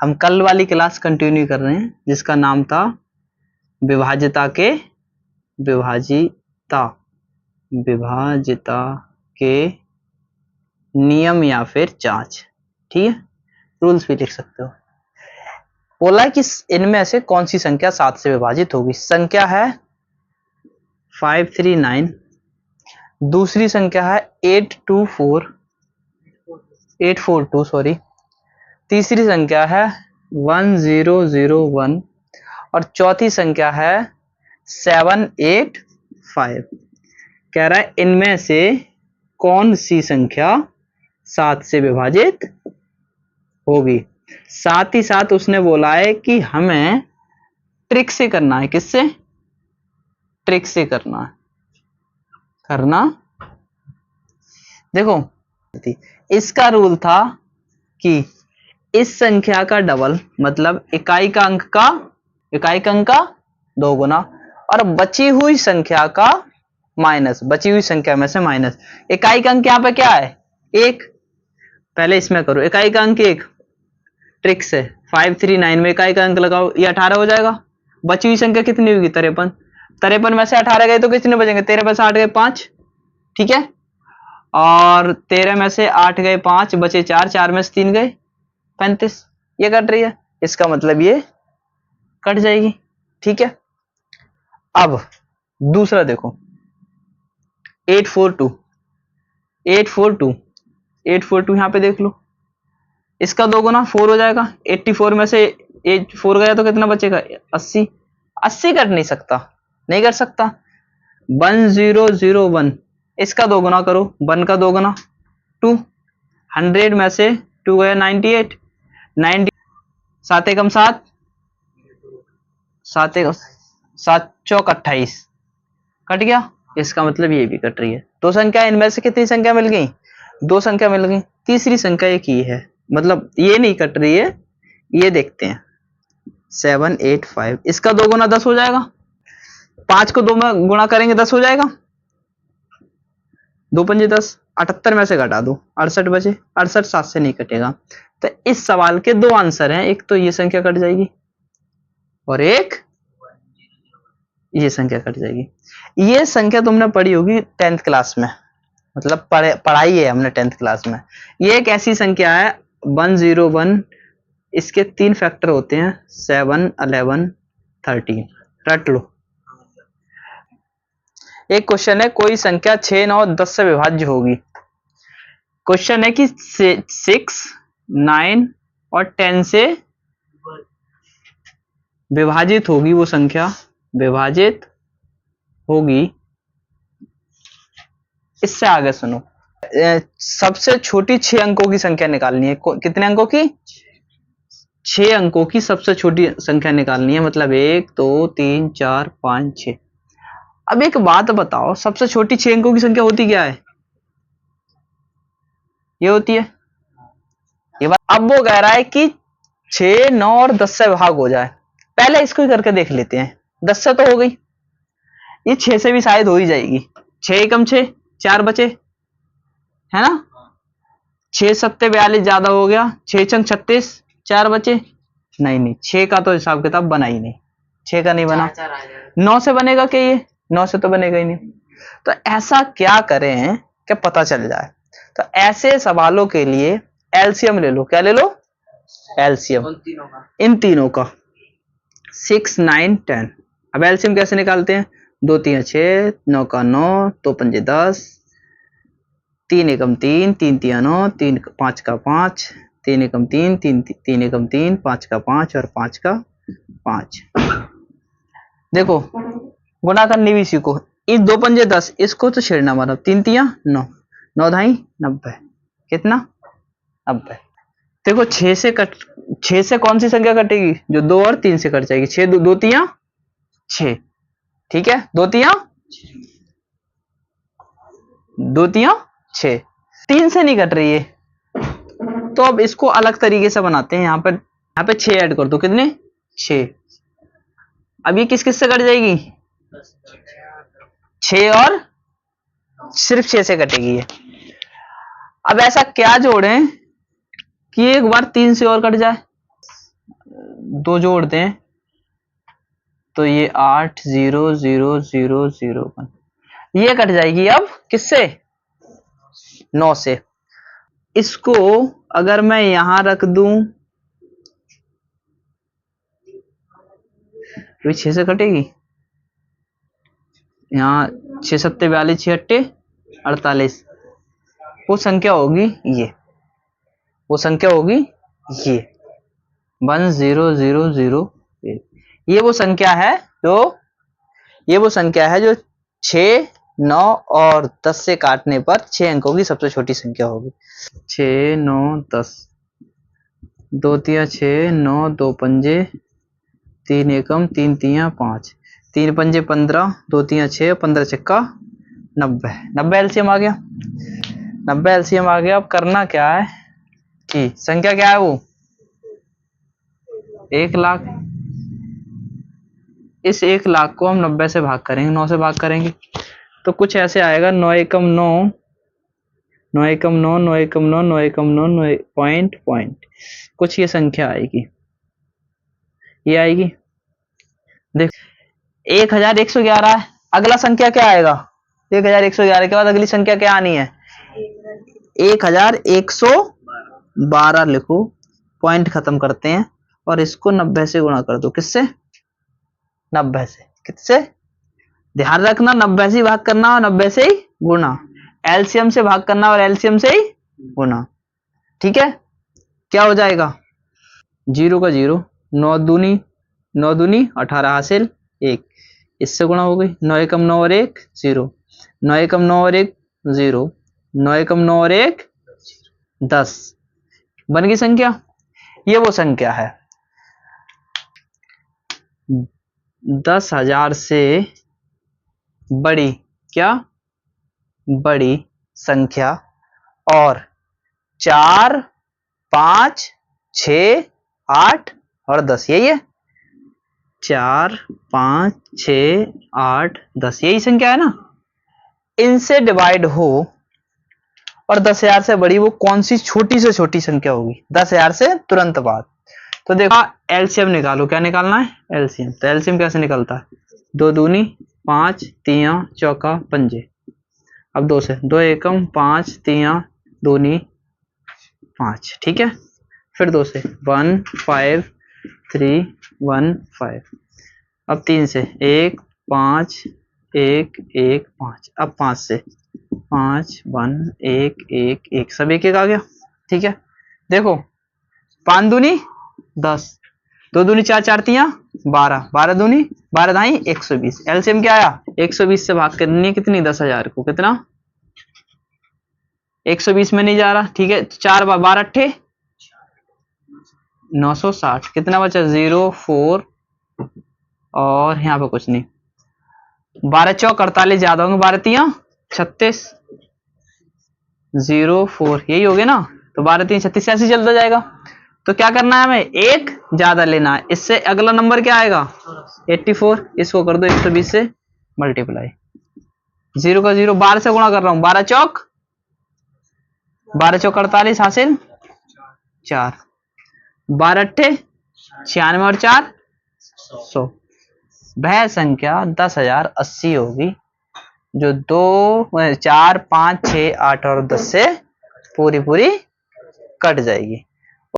हम कल वाली क्लास कंटिन्यू कर रहे हैं जिसका नाम था विभाजिता के नियम या फिर जांच। ठीक है, रूल्स भी लिख सकते हो। बोला कि इनमें से कौन सी संख्या 7 से विभाजित होगी। संख्या है 539, दूसरी संख्या है 842 सॉरी, तीसरी संख्या है 1001 और चौथी संख्या है 785। कह रहा है इनमें से कौन सी संख्या 7 से विभाजित होगी। साथ ही साथ उसने बोला है कि हमें ट्रिक से करना है। किससे? ट्रिक से करना देखो, इसका रूल था कि इस संख्या का डबल मतलब इकाई का अंक का 2 गुना और बची हुई संख्या का माइनस, बची हुई संख्या में से माइनस। इकाई का अंक यहाँ पे क्या है? 1। पहले इसमें करो, इकाई का अंक 1। ट्रिक से 539 में इकाई का अंक लगाओ, ये 18 हो जाएगा। बची हुई संख्या कितनी होगी? 53। 53 में से 18 गए तो कितने बचेंगे? 13 में से 8 गए 5। ठीक है, और 13 में से 8 गए 5, बचे 4, 4 में से 3 गए 35। ये कट रही है, इसका मतलब ये कट जाएगी। ठीक है, अब दूसरा देखो 842 यहां पे देख लो, इसका 2 गुना 4 हो जाएगा। 84 में से 4 गया तो कितना बचेगा? 80। 80 कट नहीं कर सकता। 1001 इसका 2 गुना करो, 1 का 2 गुना 2। 100 में से 2 गया 98। 7 एकम 7, 7 चौक 28 कट गया। इसका मतलब ये भी कट रही है। 2 संख्या, इनमें से कितनी संख्या मिल गई? 2 संख्या मिल गई। तीसरी संख्या एक ही है, मतलब ये नहीं कट रही है। ये देखते हैं 785, इसका 2 गुना 10 हो जाएगा। 5 को 2 में गुणा करेंगे 10 हो जाएगा। 2 पंजे 10, 78 में से घटा दो 68 बचे। 68 7 से नहीं कटेगा। तो इस सवाल के 2 आंसर हैं, एक तो ये संख्या कट जाएगी और एक ये संख्या कट जाएगी। ये संख्या तुमने पढ़ी होगी 10th क्लास में, मतलब पढ़ाई है हमने 10th क्लास में। ये एक ऐसी संख्या है 101, इसके 3 फैक्टर होते हैं 7, 11, 13। रट लो। एक क्वेश्चन है, कोई संख्या 6, 9, 10 से विभाज्य होगी। क्वेश्चन है कि 6, 9 और 10 से विभाजित होगी, वो संख्या विभाजित होगी। इससे आगे सुनो, सबसे छोटी 6 अंकों की संख्या निकालनी है। कितने अंकों की? 6 अंकों की सबसे छोटी संख्या निकालनी है, मतलब 1, 2, 3, 4, 5, 6। अब एक बात बताओ, सबसे छोटी 6 अंकों की संख्या होती क्या है? ये होती है ये बात। अब वो कह रहा है कि 6, 9 और 10 से भाग हो जाए। पहले इसको ही करके देख लेते हैं। 10 से तो हो गई, ये 6 से भी शायद हो ही जाएगी। 6 एकम 6, 4 बचे, है ना। 6 सत्ते 42 ज्यादा हो गया। 6 छंग 36, 4 बचे। नहीं, 6 का तो हिसाब किताब बना ही नहीं, 6 का नहीं बना। 9 से बनेगा क्या? ये 9 से तो बनेगा ही नहीं। तो ऐसा क्या करें कि पता चल जाए। तो ऐसे सवालों के लिए एलसीएम ले लो। क्या ले लो? एलसीएम इन तीनों का, 6, 9, 10। अब एलसीएम कैसे निकालते हैं? 2 3 6, 9 का 9, 2 पंजे 10, 3 एकम 3, 3 तिया 9, 3 5 का 5, 3 एकम 3, 3 एकम 3, 5 का 5 और 5 का 5। देखो गुणा करनी भी सीखो। इस 2 पंजे 10, इसको तो छेड़ना मारो। 3 तिया 9, 9 ढाई 90। कितना? 90। देखो 6 से कौन सी संख्या कटेगी? जो 2 और 3 से कट जाएगी। 6 2 तिया 6। ठीक है, 2 तिया 6। 3 से नहीं कट रही है, तो अब इसको अलग तरीके से बनाते हैं। यहाँ पे 6 ऐड कर दो। कितने? 6। अब ये किस से कट जाएगी? 6 और सिर्फ 6 से कटेगी ये। अब ऐसा क्या जोड़ें कि एक बार 3 से और कट जाए? दो जोड़ दें तो ये 8000001 ये कट जाएगी अब किससे? 9 से। इसको अगर मैं यहां रख दूं तो 6 से कटेगी। यहाँ 6 सत्ते 42, 6 अट्टे 48। वो संख्या होगी ये, वो संख्या होगी ये 10008। ये वो संख्या है जो, ये वो संख्या है जो 6, 9 और 10 से काटने पर 6 अंकों की सबसे छोटी संख्या होगी। 6, 9, 10, 2 तिया 6, 9, 2 पंजे 3 एकम 3 तिया 5, 3 पंजे 15, 2 तिया 6, 15 छक्का 90। 90 एलसीएम आ गया। 90 एलसीएम आ गया। अब करना क्या है कि संख्या क्या है वो 1 लाख। इस 1 लाख को हम 90 से भाग करेंगे, 9 से भाग करेंगे तो कुछ ऐसे आएगा 9 एकम 9, 9 एकम 9, 9 एकम 9, 9 एकम 9, 9 पॉइंट पॉइंट कुछ ये संख्या आएगी, ये आएगी। देख 1111 है। अगला संख्या क्या आएगा? 1111 के बाद अगली संख्या क्या आनी है? 1112 लिखो, पॉइंट खत्म करते हैं और इसको 90 से गुणा कर दो। किससे? 90 से। किससे? ध्यान रखना 90 से भाग करना और 90 से ही गुणा, एलसीएम से भाग करना और एलसीएम से ही गुणा। ठीक है, क्या हो जाएगा? 0 का 0, 9 दूनी 18 हासिल 1, इससे गुणा हो गई। 9 एकम 9 और 1 0, 9 एकम 9 और 1 0, 9 एकम 9 और 1 10 बन गई संख्या। ये वो संख्या है 10,000 से बड़ी, क्या बड़ी संख्या और 4, 5, 6, 8 और 10। यही है 4, 5, 6, 8, 10, यही संख्या है ना। इनसे डिवाइड हो और 10,000 से बड़ी वो कौन सी छोटी से छोटी संख्या होगी 10,000 से तुरंत बाद। तो देखो एलसीएम निकालो। क्या निकालना है? एलसीएम। तो एलसीएम कैसे निकलता है? 2 दूनी 5, तिया चौका पंजे। अब 2 से, 2 एकम 5, तिया दूनी 5। ठीक है, फिर 2 से 1 5 3 1 5। अब 3 से 1 5 1 1 5। अब 5 से 5 1 1 1 1, सब 1 1 आ गया। ठीक है, देखो 5 दूनी 10, 2 दूनी 4 4 तिया 12, 12 दूनी 12 दाई 120। एलसीएम क्या आया? 120 से भाग करनी है कितनी? 10,000 को। कितना? 120 में नहीं जा रहा। ठीक है, 4 12 अट्ठे 960। कितना बचा? 0 4 और यहाँ पे कुछ नहीं। 12 चौक 48 ज्यादा होंगे, 12 तिया 36, 0 4 यही हो गया ना। तो 12 3 36 ऐसे चलता जाएगा। तो क्या करना है हमें? एक ज्यादा लेना है। इससे अगला नंबर क्या आएगा? 84। इसको कर दो 120 से मल्टीप्लाई। 0 का 0, 12 से गुणा कर रहा हूं। 12 चौक 48 हासिल 4, 12 अट्ठे 96 और 4 100। वह संख्या 10,080 होगी जो 2 4 5 6 8 और 10 से पूरी पूरी कट जाएगी।